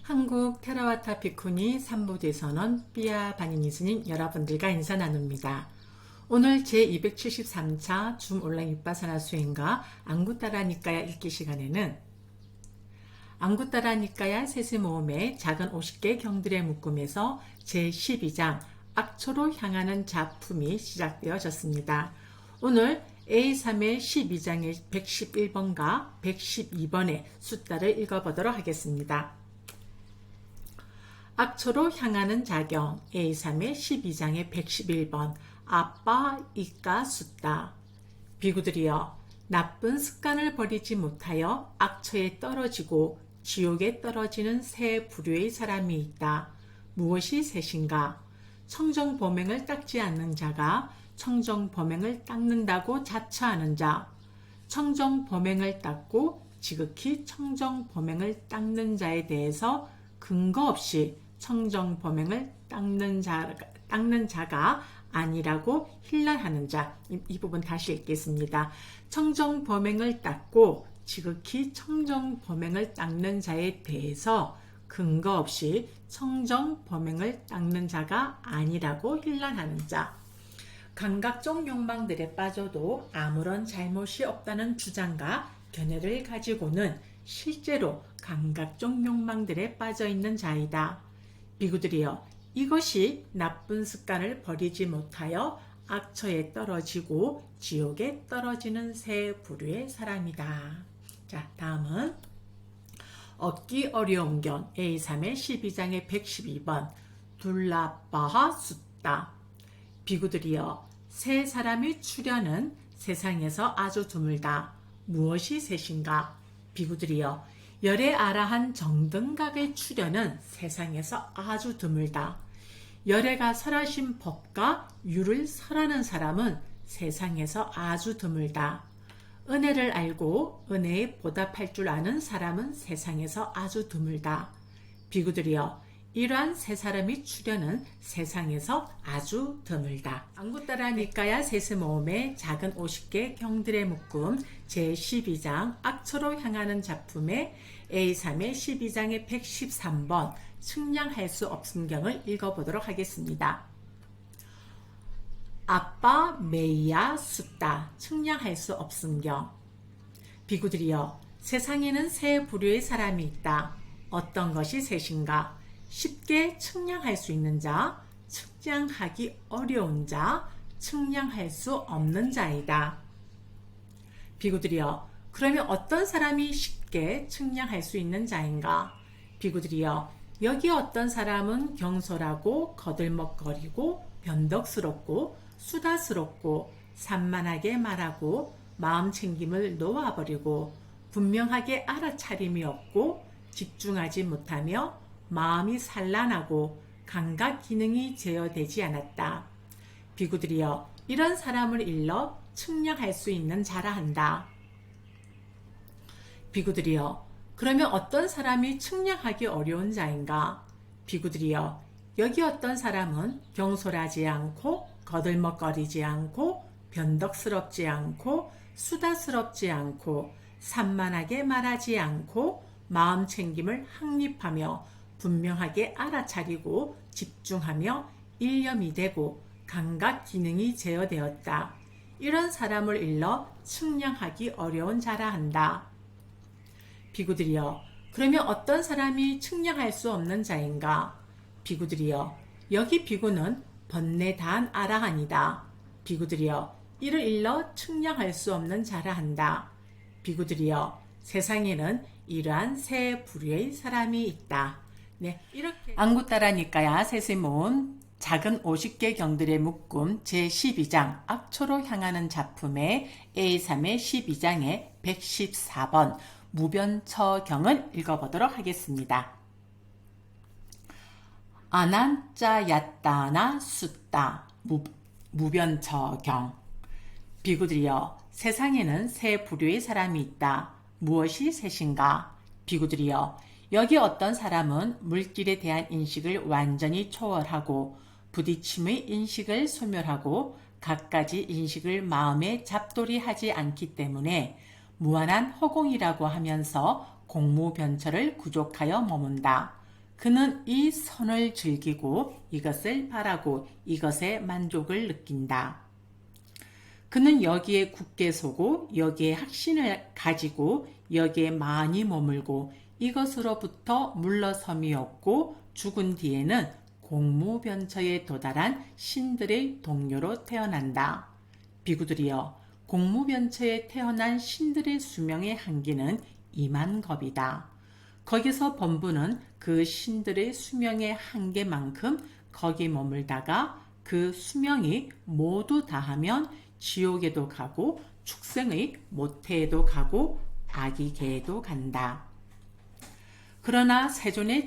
한국 테라와타 비쿠니 삼부대선언 삐아 바니니 스님 여러분들과 인사 나눕니다. 오늘 제273차 줌 온라인 윗바사나 수행과 앙구따라 니까야 읽기 시간에는 앙구따라 니까야 세세모음의 작은 50개 경들의 묶음에서 제12장 악초로 향하는 작품이 시작되어졌습니다. 오늘 A3의 12장의 111번과 112번의 숫자를 읽어보도록 하겠습니다. 악초로 향하는 자경 A3의 12장의 111번 아빠 이까 숫다. 비구들이여, 나쁜 습관을 버리지 못하여 악처에 떨어지고 지옥에 떨어지는 세 부류의 사람이 있다. 무엇이 셋인가? 청정범행을 닦지 않는 자가 청정범행을 닦는다고 자처하는 자, 청정범행을 닦고 지극히 청정범행을 닦는 자에 대해서 근거 없이 청정범행을 닦는 자가 아니라고 힐난하는 자. 이 부분 다시 읽겠습니다. 청정범행을 닦고 지극히 청정범행을 닦는 자에 대해서 근거 없이 청정범행을 닦는 자가 아니라고 힐난하는 자. 감각적 욕망들에 빠져도 아무런 잘못이 없다는 주장과 견해를 가지고는 실제로 감각적 욕망들에 빠져있는 자이다. 비구들이여, 이것이 나쁜 습관을 버리지 못하여 악처에 떨어지고 지옥에 떨어지는 세 부류의 사람이다. 자, 다음은 얻기 어려운 경 A3의 12장의 112번 둘라빠하 숫다. 비구들이여, 세 사람의 출현은 세상에서 아주 드물다. 무엇이 셋인가? 비구들이여, 열의 아라한 정등각의 출현은 세상에서 아주 드물다. 열애가 설하신 법과 유를 설하는 사람은 세상에서 아주 드물다. 은혜를 알고 은혜에 보답할 줄 아는 사람은 세상에서 아주 드물다. 비구들이여, 이러한 세 사람의 출현은 세상에서 아주 드물다. 앙구따라 니까야 세세모음의 작은 50개 경들의 묶음 제12장 악처로 향하는 작품의 A3의 12장의 113번 측량할 수 없음 경을 읽어보도록 하겠습니다. 아빠 메이야 숫다. 측량할 수 없음 경. 비구들이여, 세상에는 세 부류의 사람이 있다. 어떤 것이 셋인가? 쉽게 측량할 수 있는 자, 측량하기 어려운 자, 측량할 수 없는 자이다. 비구들이여, 그러면 어떤 사람이 쉽게 측량할 수 있는 자인가? 비구들이여, 여기 어떤 사람은 경솔하고 거들먹거리고 변덕스럽고 수다스럽고 산만하게 말하고 마음 챙김을 놓아버리고 분명하게 알아차림이 없고 집중하지 못하며 마음이 산란하고 감각 기능이 제어되지 않았다. 비구들이여, 이런 사람을 일러 측량할 수 있는 자라 한다. 비구들이여, 그러면 어떤 사람이 측량하기 어려운 자인가? 비구들이여, 여기 어떤 사람은 경솔하지 않고 거들먹거리지 않고 변덕스럽지 않고 수다스럽지 않고 산만하게 말하지 않고 마음 챙김을 확립하며 분명하게 알아차리고 집중하며 일념이 되고 감각 기능이 제어되었다. 이런 사람을 일러 측량하기 어려운 자라 한다. 비구들이여, 그러면 어떤 사람이 측량할 수 없는 자인가? 비구들이여, 여기 비구는 번뇌단 아라한이다. 비구들이여, 이를 일러 측량할 수 없는 자라 한다. 비구들이여, 세상에는 이러한 세 부류의 사람이 있다. 네, 이렇게 앙구따라 니까야 세세모음 작은 50개 경들의 묶음 제12장 악초로 향하는 작품의 A3의 12장의 114번 무변처경을 읽어보도록 하겠습니다. 아난짜 얕다나 숫다. 무변처경. 비구들이여, 세상에는 세 부류의 사람이 있다. 무엇이 셋인가? 비구들이여, 여기 어떤 사람은 물질에 대한 인식을 완전히 초월하고 부딪힘의 인식을 소멸하고 갖가지 인식을 마음에 잡돌이하지 않기 때문에 무한한 허공이라고 하면서 공무변처를 구족하여 머문다. 그는 이 선을 즐기고 이것을 바라고 이것에 만족을 느낀다. 그는 여기에 굳게 서고 여기에 확신을 가지고 여기에 많이 머물고 이것으로부터 물러섬이 없고 죽은 뒤에는 공무변처에 도달한 신들의 동료로 태어난다. 비구들이여, 공무변처에 태어난 신들의 수명의 한계는 이만겁이다. 거기서 범부는 그 신들의 수명의 한계만큼 거기 머물다가 그 수명이 모두 다하면 지옥에도 가고 축생의 모태에도 가고 아기개에도 간다. 그러나 세존의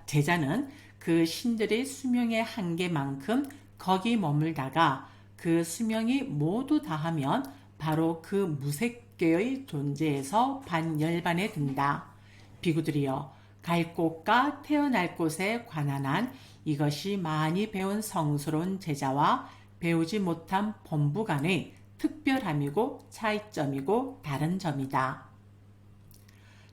제자는 그 신들의 수명의 한계만큼 거기 머물다가 그 수명이 모두 다하면 바로 그 무색계의 존재에서 반열반에 든다. 비구들이여, 갈 곳과 태어날 곳에 관한 한 이것이 많이 배운 성스러운 제자와 배우지 못한 범부 간의 특별함이고 차이점이고 다른 점이다.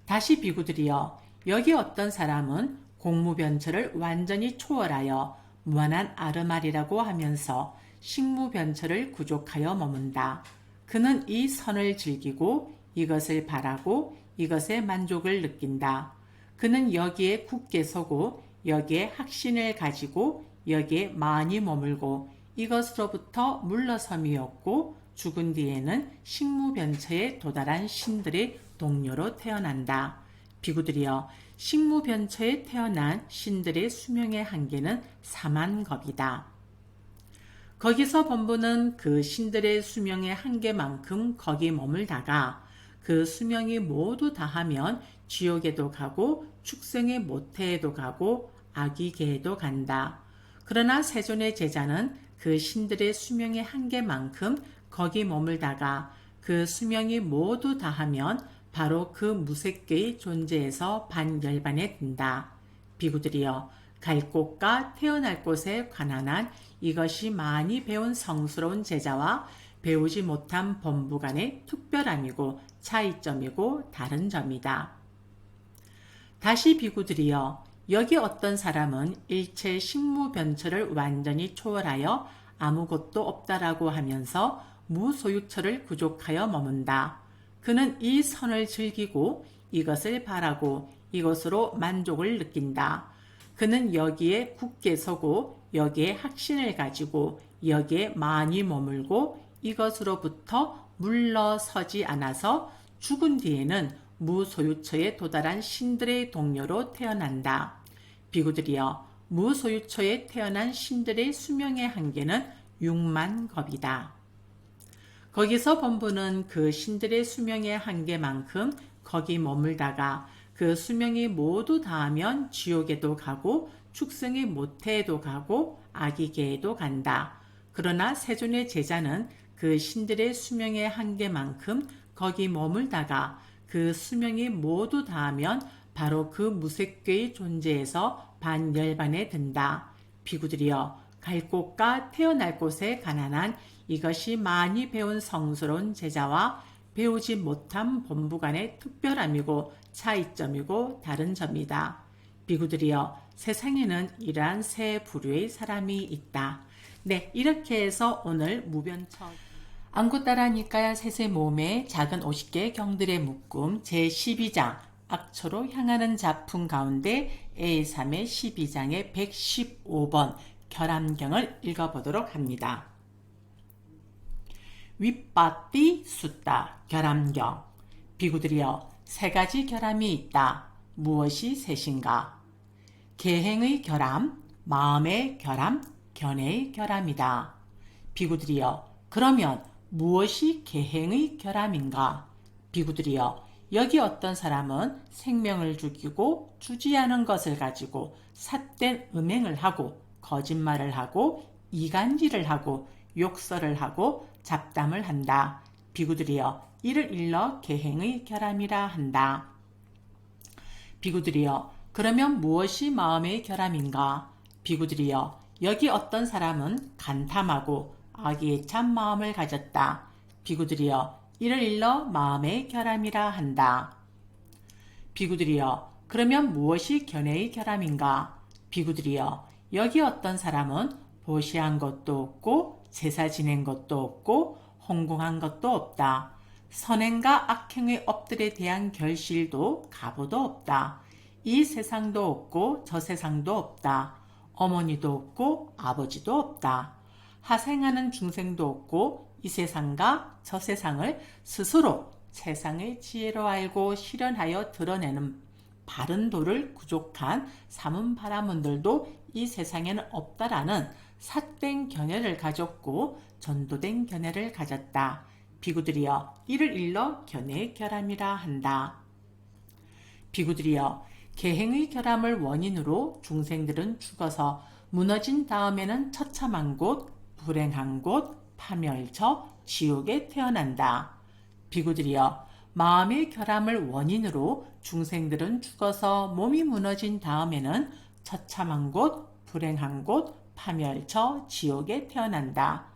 다시 비구들이여, 여기 어떤 사람은 공무변처를 완전히 초월하여 무한한 아르말이라고 하면서 식무변처를 구족하여 머문다. 그는 이 선을 즐기고 이것을 바라고 이것에 만족을 느낀다. 그는 여기에 굳게 서고 여기에 확신을 가지고 여기에 많이 머물고 이것으로부터 물러섬이 없고 죽은 뒤에는 식무변처에 도달한 신들의 동료로 태어난다. 비구들이여, 식무변처에 태어난 신들의 수명의 한계는 사만겁이다. 거기서 범부는 그 신들의 수명의 한계만큼 거기 머물다가 그 수명이 모두 다하면 지옥에도 가고 축생의 모태에도 가고 아기개에도 간다. 그러나 세존의 제자는 그 신들의 수명의 한계만큼 거기 머물다가 그 수명이 모두 다하면 바로 그 무색계의 존재에서 반열반에 든다. 비구들이여, 갈 곳과 태어날 곳에 관한 한 이것이 많이 배운 성스러운 제자와 배우지 못한 범부 간의 특별함이고 차이점이고 다른 점이다. 다시 비구들이여, 여기 어떤 사람은 일체 식무변처를 완전히 초월하여 아무것도 없다라고 하면서 무소유처를 구족하여 머문다. 그는 이 선을 즐기고 이것을 바라고 이것으로 만족을 느낀다. 그는 여기에 굳게 서고 여기에 확신을 가지고 여기에 많이 머물고 이것으로부터 물러서지 않아서 죽은 뒤에는 무소유처에 도달한 신들의 동료로 태어난다. 비구들이여, 무소유처에 태어난 신들의 수명의 한계는 6만겁이다. 거기서 범부는 그 신들의 수명의 한계만큼 거기 머물다가 그 수명이 모두 다하면 지옥에도 가고 축생의 모태에도 가고 아기개에도 간다. 그러나 세존의 제자는 그 신들의 수명의 한계만큼 거기 머물다가 그 수명이 모두 다하면 바로 그 무색계의 존재에서 반열반에 든다. 비구들이여, 갈 곳과 태어날 곳에 관한 한 이것이 많이 배운 성스러운 제자와 배우지 못한 범부 간의 특별함이고 차이점이고 다른 점이다. 비구들이여, 세상에는 이러한 세 부류의 사람이 있다. 네, 이렇게 해서 오늘 무변처 안구 따라니까 셋의 몸에 작은 50개의 경들의 묶음 제12장 악초로 향하는 작품 가운데 A3의 12장의 115번 결함경을 읽어보도록 합니다. 윗바띠 숫다 결함경. 비구들이여, 세 가지 결함이 있다. 무엇이 셋인가? 계행의 결함, 마음의 결함, 견해의 결함이다. 비구들이여, 그러면 무엇이 계행의 결함인가? 비구들이여, 여기 어떤 사람은 생명을 죽이고 주지 않은 것을 가지고 삿된 음행을 하고 거짓말을 하고 이간질을 하고 욕설을 하고 잡담을 한다. 비구들이여, 이를 일러 계행의 결함이라 한다. 비구들이여, 그러면 무엇이 마음의 결함인가? 비구들이여, 여기 어떤 사람은 간탐하고 악의에 찬 마음을 가졌다. 비구들이여, 이를 일러 마음의 결함이라 한다. 비구들이여, 그러면 무엇이 견해의 결함인가? 비구들이여, 여기 어떤 사람은 보시한 것도 없고 제사 지낸 것도 없고 헌공한 것도 없다. 선행과 악행의 업들에 대한 결실도 가보도 없다. 이 세상도 없고 저 세상도 없다. 어머니도 없고 아버지도 없다. 하생하는 중생도 없고 이 세상과 저 세상을 스스로 세상의 지혜로 알고 실현하여 드러내는 바른 도를 구족한 삼은 바라문들도 이 세상에는 없다라는 삿된 견해를 가졌고 전도된 견해를 가졌다. 비구들이여, 이를 일러 견해의 결함이라 한다. 비구들이여, 계행의 결함을 원인으로 중생들은 죽어서 무너진 다음에는 처참한 곳, 불행한 곳, 파멸처, 지옥에 태어난다. 비구들이여, 마음의 결함을 원인으로 중생들은 죽어서 몸이 무너진 다음에는 처참한 곳, 불행한 곳, 파멸처, 지옥에 태어난다.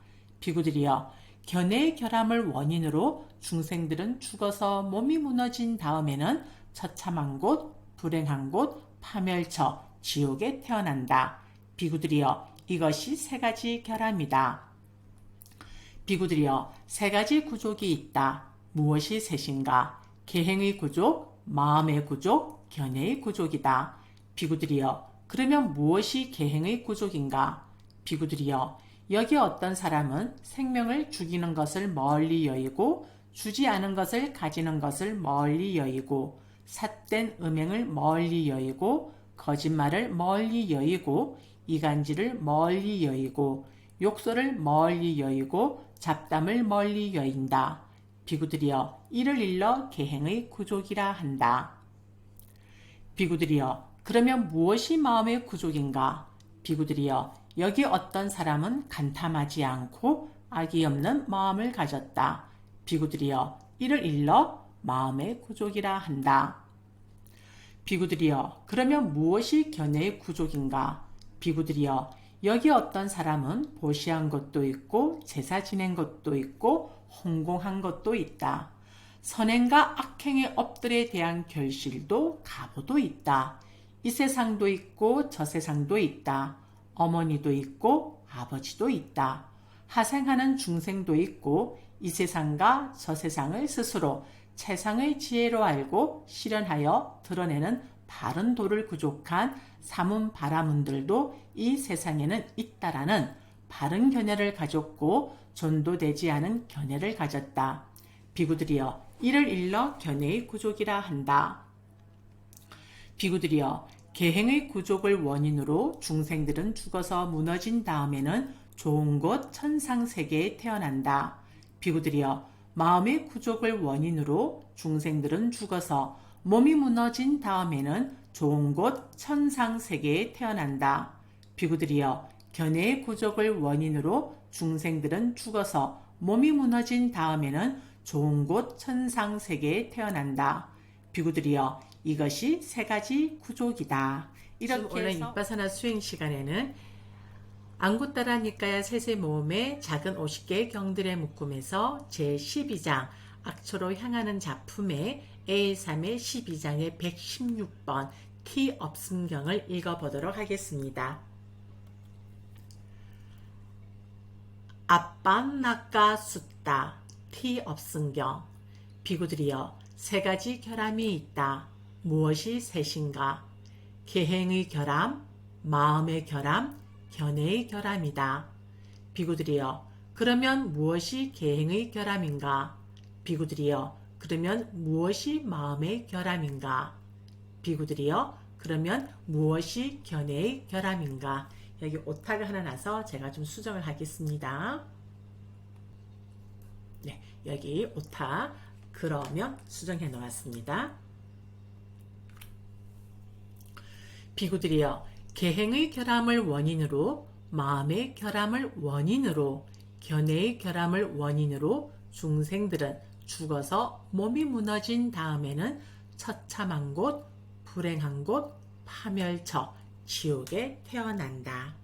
비구들이여, 견해의 결함을 원인으로 중생들은 죽어서 몸이 무너진 다음에는 처참한 곳, 불행한 곳, 파멸처, 지옥에 태어난다. 비구들이여, 이것이 세 가지 결함이다. 비구들이여, 세 가지 구족이 있다. 무엇이 셋인가? 계행의 구족, 마음의 구족, 견해의 구족이다. 비구들이여, 그러면 무엇이 계행의 구족인가? 비구들이여, 여기 어떤 사람은 생명을 죽이는 것을 멀리 여의고 주지 않은 것을 가지는 것을 멀리 여의고 삿된 음행을 멀리 여의고 거짓말을 멀리 여의고 이간질을 멀리 여의고 욕설을 멀리 여의고 잡담을 멀리 여인다. 비구들이여, 이를 일러 계행의 구족이라 한다. 비구들이여, 그러면 무엇이 마음의 구족인가? 비구들이여, 여기 어떤 사람은 간탐하지 않고 악이 없는 마음을 가졌다. 비구들이여, 이를 일러 마음의 구족이라 한다. 비구들이여, 그러면 무엇이 견해의 구족인가? 비구들이여, 여기 어떤 사람은 보시한 것도 있고 제사 지낸 것도 있고 헌공한 것도 있다. 선행과 악행의 업들에 대한 결실도 가보도 있다. 이 세상도 있고 저 세상도 있다. 어머니도 있고 아버지도 있다. 하생하는 중생도 있고 이 세상과 저 세상을 스스로 최상의 지혜로 알고 실현하여 드러내는 바른 도를 구족한 삼은 바라문들도 이 세상에는 있다라는 바른 견해를 가졌고 전도되지 않은 견해를 가졌다. 비구들이여, 이를 일러 견해의 구족이라 한다. 비구들이여, 계행의 구족을 원인으로 중생들은 죽어서 무너진 다음에는 좋은 곳 천상세계에 태어난다. 비구들이여, 마음의 구족을 원인으로 중생들은 죽어서 몸이 무너진 다음에는 좋은 곳 천상세계에 태어난다. 비구들이여, 견해의 구족을 원인으로 중생들은 죽어서 몸이 무너진 다음에는 좋은 곳 천상세계에 태어난다. 비구들이여, 이것이 세 가지 구족이다. 이렇게 해서 윗바사나 수행 시간에는 안구따라 니까야 세세 모음의 작은 50개의 경들의 묶음에서 제12장 악초로 향하는 작품의 A3의 12장의 116번 티 없음경을 읽어보도록 하겠습니다. 앞반 낙가 숫다 티 없음경. 비구들이여, 세 가지 결함이 있다. 무엇이 셋인가? 계행의 결함, 마음의 결함, 견해의 결함이다. 비구들이여, 그러면 무엇이 계행의 결함인가? 비구들이여, 그러면 무엇이 마음의 결함인가? 비구들이여, 그러면 무엇이 견해의 결함인가? 여기 오타가 하나 나서 제가 좀 수정을 하겠습니다. 네, 여기 오타 그러면 수정해 놓았습니다. 비구들이여, 계행의 결함을 원인으로, 마음의 결함을 원인으로, 견해의 결함을 원인으로 중생들은 죽어서 몸이 무너진 다음에는 처참한 곳, 불행한 곳, 파멸처, 지옥에 태어난다.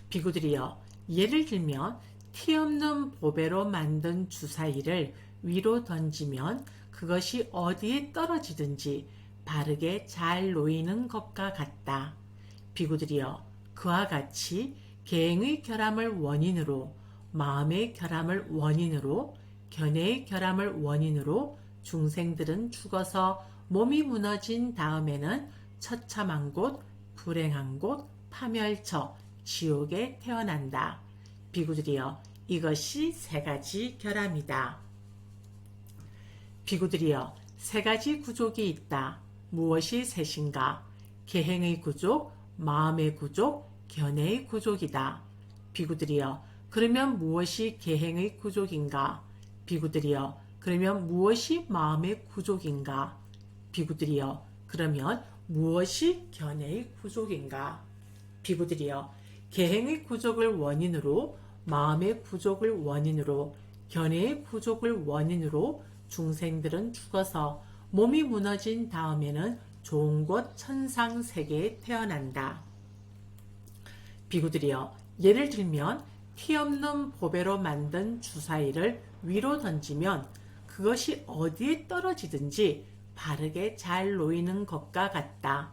비구들이여, 예를 들면 티 없는 보배로 만든 주사위를 위로 던지면 그것이 어디에 떨어지든지 바르게 잘 놓이는 것과 같다. 비구들이여, 그와 같이 계행의 결함을 원인으로, 마음의 결함을 원인으로, 견해의 결함을 원인으로 중생들은 죽어서 몸이 무너진 다음에는 처참한 곳, 불행한 곳, 파멸처, 지옥에 태어난다. 비구들이여, 이것이 세 가지 결함이다. 비구들이여, 세 가지 구족이 있다. 무엇이 셋인가? 계행의 구족, 마음의 구족, 견해의 구족이다. 비구들이여, 그러면 무엇이 계행의 구족인가? 비구들이여, 그러면 무엇이 마음의 구족인가? 비구들이여, 그러면 무엇이 견해의 구족인가? 비구들이여, 계행의 구족을 원인으로, 마음의 구족을 원인으로, 견해의 구족을 원인으로 중생들은 죽어서 몸이 무너진 다음에는 좋은 곳 천상세계에 태어난다. 비구들이여, 예를 들면 티 없는 보배로 만든 주사위를 위로 던지면 그것이 어디에 떨어지든지 바르게 잘 놓이는 것과 같다.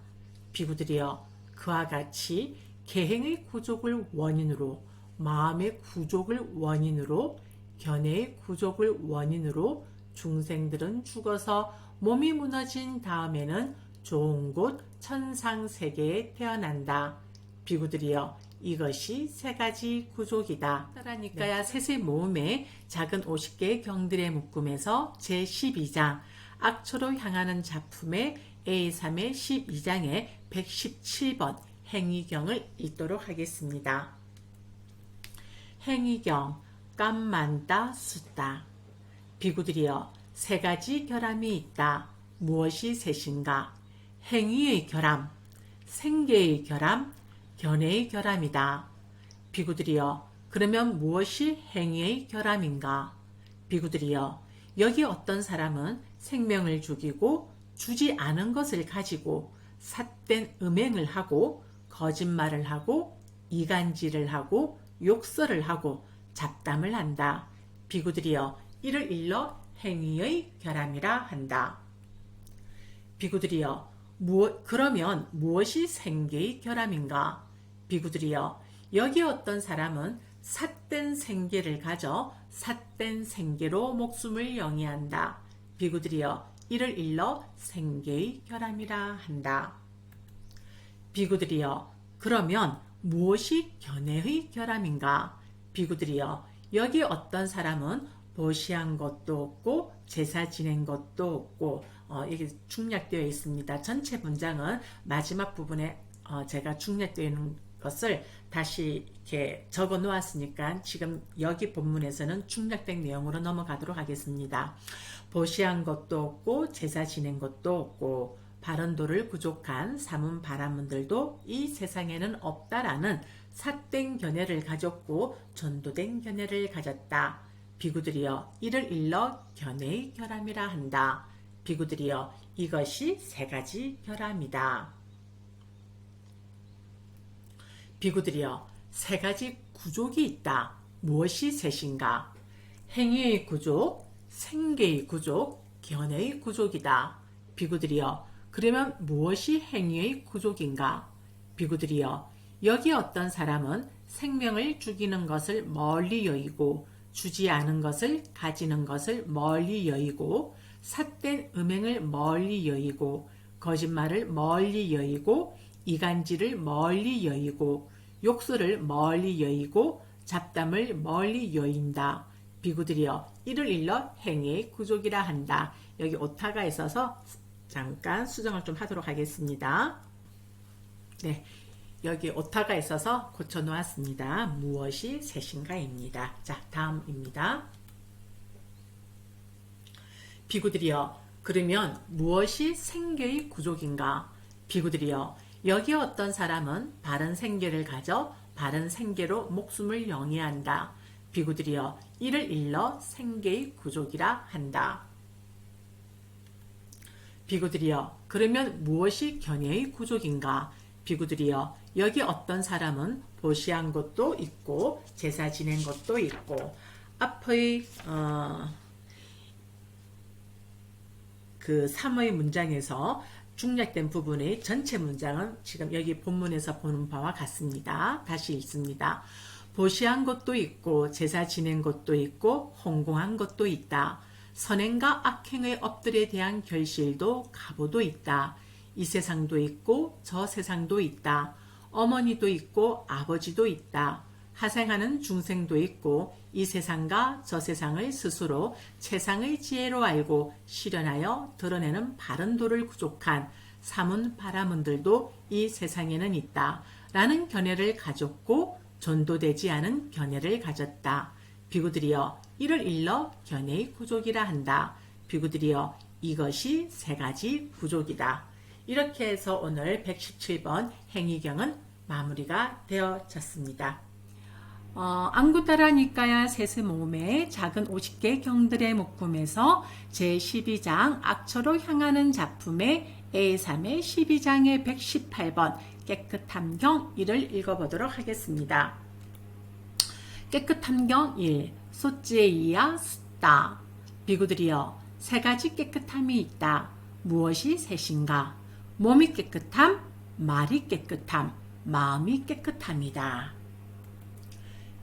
비구들이여, 그와 같이 계행의 구족을 원인으로, 마음의 구족을 원인으로, 견해의 구족을 원인으로 중생들은 죽어서 몸이 무너진 다음에는 좋은 곳 천상세계에 태어난다. 비구들이여, 이것이 세 가지 구족이다. 따라니까야 셋의 모음의 작은 50개의 경들의 묶음에서 제12장 악초로 향하는 작품의 A3의 12장의 117번 행위경을 읽도록 하겠습니다. 행위경 깜만따 숫다. 비구들이여, 세 가지 결함이 있다. 무엇이 셋인가? 행위의 결함, 생계의 결함, 견해의 결함이다. 비구들이여, 그러면 무엇이 행위의 결함인가? 비구들이여, 여기 어떤 사람은 생명을 죽이고 주지 않은 것을 가지고 삿된 음행을 하고 거짓말을 하고 이간질을 하고 욕설을 하고 잡담을 한다. 비구들이여, 이를 일러 행위의 결함이라 한다. 비구들이여, 그러면 무엇이 생계의 결함인가? 비구들이여, 여기 어떤 사람은 삿된 생계를 가져 삿된 생계로 목숨을 영위한다. 비구들이여, 이를 일러 생계의 결함이라 한다. 비구들이여, 그러면 무엇이 견해의 결함인가? 비구들이여, 여기 어떤 사람은 보시한 것도 없고 제사 지낸 것도 없고 이게 중략되어 있습니다. 전체 문장은 마지막 부분에 제가 중략되어 있는 것을 다시 이렇게 적어 놓았으니까 지금 여기 본문에서는 중략된 내용으로 넘어가도록 하겠습니다. 보시한 것도 없고 제사 지낸 것도 없고 바른도를 부족한 사문 바라문들도 이 세상에는 없다라는 삿된 견해를 가졌고 전도된 견해를 가졌다. 비구들이여, 이를 일러 견해의 결함이라 한다. 비구들이여, 이것이 세 가지 결함이다. 비구들이여, 세 가지 구족이 있다. 무엇이 셋인가? 행위의 구족, 생계의 구족, 견해의 구족이다. 비구들이여, 그러면 무엇이 행위의 구족인가? 비구들이여, 여기 어떤 사람은 생명을 죽이는 것을 멀리 여의고 주지 않은 것을 가지는 것을 멀리 여의고 삿된 음행을 멀리 여의고 거짓말을 멀리 여의고 이간질을 멀리 여의고 욕설을 멀리 여의고 잡담을 멀리 여인다. 비구들이여, 이를 일러 행위의 구족이라 한다. 여기 오타가 있어서 잠깐 수정을 좀 하도록 하겠습니다. 네, 여기 오타가 있어서 고쳐 놓았습니다. 무엇이 셋인가입니다. 자, 다음입니다. 비구들이여, 그러면 무엇이 생계의 구족인가? 비구들이여, 여기 어떤 사람은 바른 생계를 가져 바른 생계로 목숨을 영위한다. 비구들이여, 이를 일러 생계의 구족이라 한다. 비구들이여, 그러면 무엇이 견해의 구족인가? 비구들이여, 여기 어떤 사람은 보시한 것도 있고 제사 지낸 것도 있고 앞의 그 3의 문장에서 중략된 부분의 전체 문장은 지금 여기 본문에서 보는 바와 같습니다. 다시 읽습니다. 보시한 것도 있고 제사 지낸 것도 있고 헌공한 것도 있다. 선행과 악행의 업들에 대한 결실도 가보도 있다. 이 세상도 있고 저 세상도 있다. 어머니도 있고 아버지도 있다. 하생하는 중생도 있고 이 세상과 저 세상을 스스로 최상의 지혜로 알고 실현하여 드러내는 바른 도를 구족한 사문 바라문들도 이 세상에는 있다. 라는 견해를 가졌고 전도되지 않은 견해를 가졌다. 비구들이여 이를 일러 견해의 구족이라 한다. 비구들이여 이것이 세 가지 구족이다. 이렇게 해서 오늘 117번 행위경은 마무리가 되어졌습니다. 안구따라 니까야 세스모음의 작은 50개 경들의 묶음에서 제12장 악처로 향하는 작품의 A3의 12장의 118번 깨끗함 경 1을 읽어보도록 하겠습니다. 깨끗함 경 1. 소찌에이야 숫다. 비구들이여 세 가지 깨끗함이 있다. 무엇이 셋인가? 몸이 깨끗함, 말이 깨끗함, 마음이 깨끗함이다.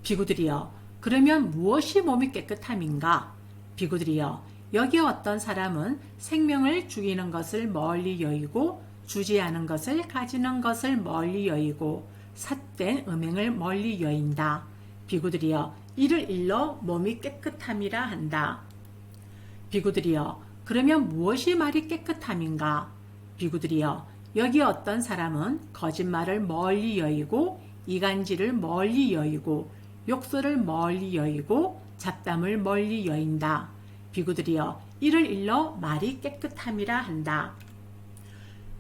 비구들이여 그러면 무엇이 몸이 깨끗함인가? 비구들이여 여기 어떤 사람은 생명을 죽이는 것을 멀리 여의고 주지 않은 것을 가지는 것을 멀리 여의고 삿된 음행을 멀리 여인다. 비구들이여 이를 일러 몸이 깨끗함이라 한다. 비구들이여 그러면 무엇이 말이 깨끗함인가? 비구들이여 여기 어떤 사람은 거짓말을 멀리 여의고 이간질을 멀리 여의고 욕설을 멀리 여의고 잡담을 멀리 여인다. 비구들이여 이를 일러 말이 깨끗함이라 한다.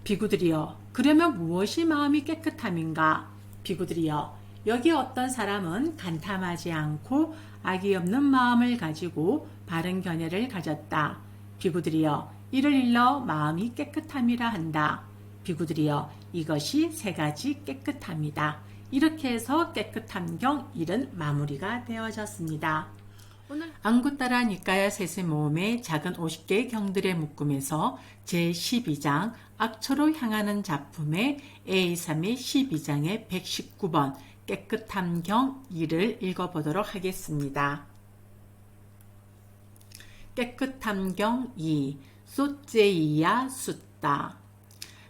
비구들이여 그러면 무엇이 마음이 깨끗함인가? 비구들이여 여기 어떤 사람은 간탐하지 않고 악이 없는 마음을 가지고 바른 견해를 가졌다. 비구들이여 이를 일러 마음이 깨끗함이라 한다. 비구들이여 이것이 세 가지 깨끗함이다. 이렇게 해서 깨끗함경 1은 마무리가 되어졌습니다. 오늘 안구따라 니까야 세세 모음의 작은 50개의 경들의 묶음에서 제12장 악처로 향하는 작품의 A3의 12장의 119번 깨끗함경 2를 읽어보도록 하겠습니다. 깨끗함경 2. 소째이야 숫다.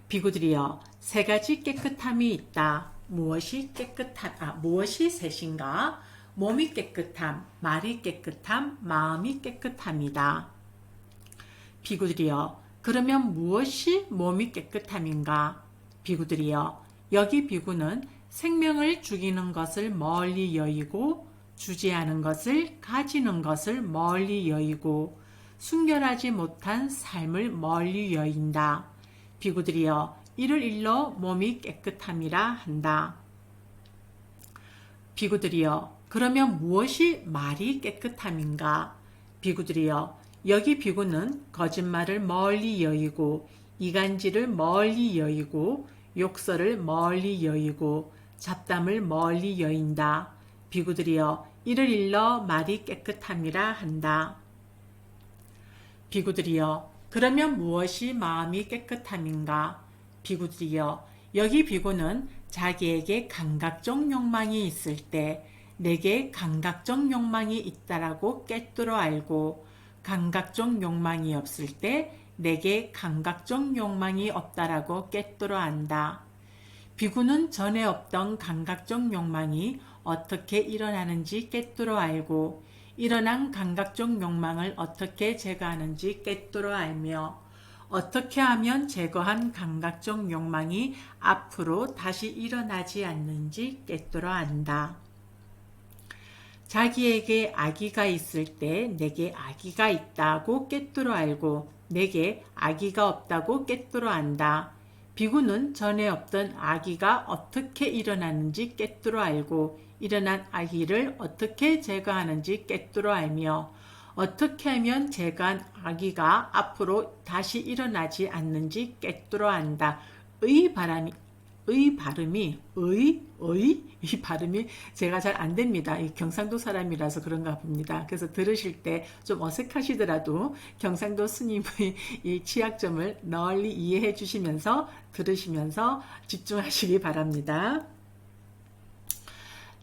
비구들이여 세 가지 깨끗함이 있다. 무엇이 무엇이 셋인가? 몸이 깨끗함, 말이 깨끗함, 마음이 깨끗함이다. 비구들이여 그러면 무엇이 몸이 깨끗함인가? 비구들이여 여기 비구는 생명을 죽이는 것을 멀리 여의고 주지 않은 것을 가지는 것을 멀리 여의고 순결하지 못한 삶을 멀리 여인다. 비구들이여 이를 일러 몸이 깨끗함이라 한다. 비구들이여 그러면 무엇이 말이 깨끗함인가? 비구들이여 여기 비구는 거짓말을 멀리 여의고 이간질을 멀리 여의고 욕설을 멀리 여의고 잡담을 멀리 여인다. 비구들이여 이를 일러 말이 깨끗함이라 한다. 비구들이여 그러면 무엇이 마음이 깨끗함인가? 비구들이여 여기 비구는 자기에게 감각적 욕망이 있을 때 내게 감각적 욕망이 있다라고 깨뜨려 알고 감각적 욕망이 없을 때 내게 감각적 욕망이 없다라고 깨뜨려 안다. 비구는 전에 없던 감각적 욕망이 어떻게 일어나는지 깨뜨려 알고 일어난 감각적 욕망을 어떻게 제거하는지 깨뜨려 알며 어떻게 하면 제거한 감각적 욕망이 앞으로 다시 일어나지 않는지 깨뜨려 안다. 자기에게 악의가 있을 때 내게 악의가 있다고 깨뜨려 알고 내게 악의가 없다고 깨뜨려 안다. 비구는 전에 없던 악의가 어떻게 일어나는지 깨뜨려 알고 일어난 악의를 어떻게 제거하는지 깨뜨려 알며 어떻게 하면 제거한 악의가 앞으로 다시 일어나지 않는지 깨뜨려 안다. 의 발음이 이 발음이 제가 잘 안 됩니다. 이 경상도 사람이라서 그런가 봅니다. 그래서 들으실 때 좀 어색하시더라도 경상도 스님의 이 취약점을 널리 이해해 주시면서 들으시면서 집중하시기 바랍니다.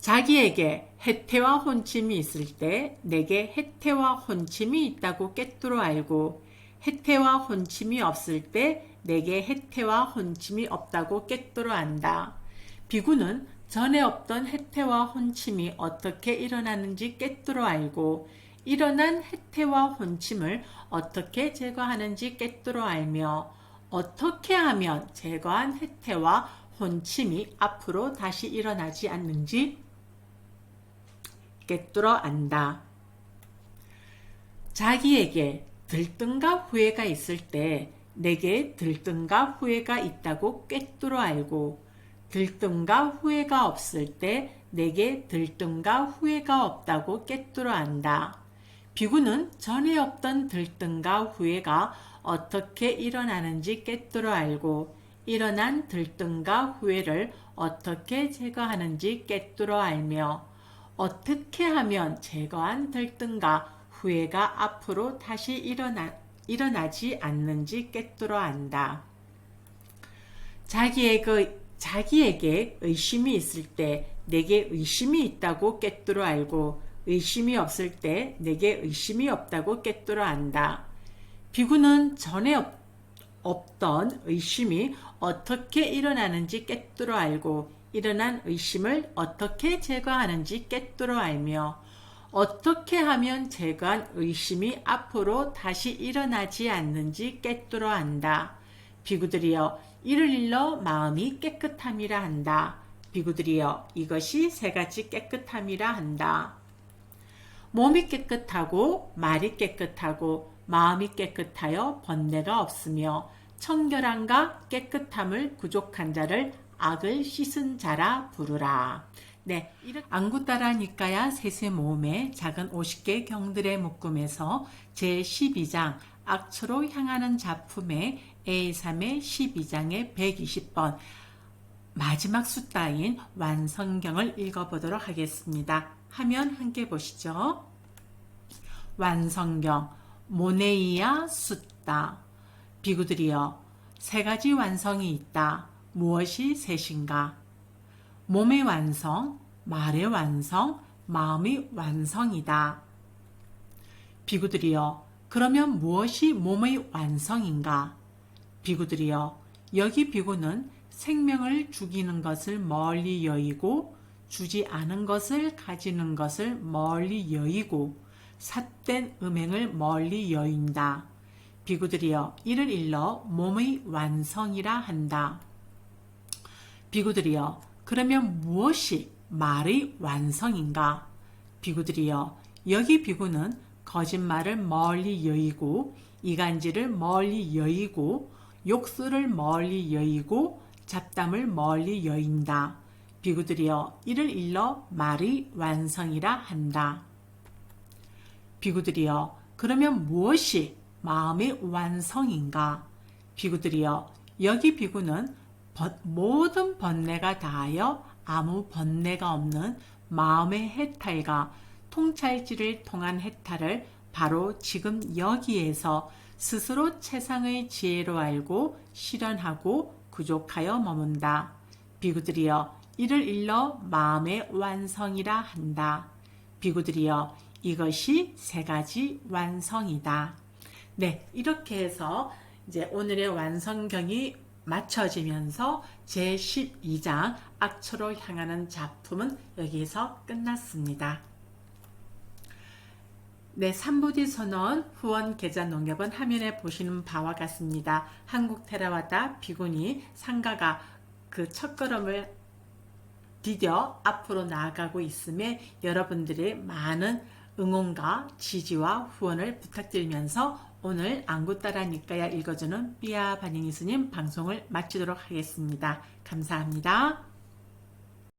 자기에게 해태와 혼침이 있을 때 내게 해태와 혼침이 있다고 꿰뚫어 알고, 해태와 혼침이 없을 때 내게 해태와 혼침이 없다고 꿰뚫어 안다. 비구는 전에 없던 해태와 혼침이 어떻게 일어나는지 꿰뚫어 알고, 일어난 해태와 혼침을 어떻게 제거하는지 꿰뚫어 알며, 어떻게 하면 제거한 해태와 혼침이 앞으로 다시 일어나지 않는지 꿰뚫어 안다. 자기에게 들뜬가 후회가 있을 때 내게 들뜬가 후회가 있다고 꿰뚫어 알고, 들뜬가 후회가 없을 때 내게 들뜬가 후회가 없다고 꿰뚫어 안다. 비구는 전에 없던 들뜬가 후회가 어떻게 일어나는지 꿰뚫어 알고, 일어난 들뜬가 후회를 어떻게 제거하는지 꿰뚫어 알며, 어떻게 하면 제거한 들뜬가 후회가 앞으로 다시 일어나지 않는지 꿰뚫어 안다. 자기에게 의심이 있을 때 내게 의심이 있다고 꿰뚫어 알고, 의심이 없을 때 내게 의심이 없다고 꿰뚫어 안다. 비구는 전에 없던 의심이 어떻게 일어나는지 꿰뚫어 알고, 일어난 의심을 어떻게 제거하는지 꿰뚫어 알며, 어떻게 하면 제거한 의심이 앞으로 다시 일어나지 않는지 꿰뚫어 안다. 비구들이여 이를 일러 마음이 깨끗함이라 한다. 비구들이여 이것이 세 가지 깨끗함이라 한다. 몸이 깨끗하고 말이 깨끗하고 마음이 깨끗하여 번뇌가 없으며 청결함과 깨끗함을 부족한 자를 악을 씻은 자라 부르라. 네, 안구따라니까야 세세모음의 작은 50개 경들의 묶음에서 제12장 악처로 향하는 작품의 A3의 12장의 120번 마지막 숫자인 완성경을 읽어보도록 하겠습니다. 화면 함께 보시죠. 완성경 모네이아 숫다. 비구들이여 세 가지 완성이 있다. 무엇이 셋인가? 몸의 완성, 말의 완성, 마음의 완성이다. 비구들이여 그러면 무엇이 몸의 완성인가? 비구들이여 여기 비구는 생명을 죽이는 것을 멀리 여의고 주지 않은 것을 가지는 것을 멀리 여의고 삿된 음행을 멀리 여인다. 비구들이여 이를 일러 몸의 완성이라 한다. 비구들이여 그러면 무엇이 말의 완성인가? 비구들이여 여기 비구는 거짓말을 멀리 여의고 이간질을 멀리 여의고 욕설을 멀리 여의고 잡담을 멀리 여인다. 비구들이여 이를 일러 말의 완성이라 한다. 비구들이여 그러면 무엇이 마음의 완성인가? 비구들이여 여기 비구는 모든 번뇌가 다하여 아무 번뇌가 없는 마음의 해탈과 통찰지를 통한 해탈을 바로 지금 여기에서 스스로 최상의 지혜로 알고 실현하고 구족하여 머문다. 비구들이여 이를 일러 마음의 완성이라 한다. 비구들이여 이것이 세 가지 완성이다. 네, 이렇게 해서 이제 오늘의 완성경이 맞춰지면서 제12장 악처로 향하는 작품은 여기에서 끝났습니다. 네, 3부디 선언 후원 계좌 농협은 화면에 보시는 바와 같습니다. 한국 테라와다 비구니 상가가 그 첫걸음을 디뎌 앞으로 나아가고 있음에 여러분들의 많은 응원과 지지와 후원을 부탁드리면서 오늘 안구따라니까야 읽어주는 삐아 바니니 스님 방송을 마치도록 하겠습니다. 감사합니다.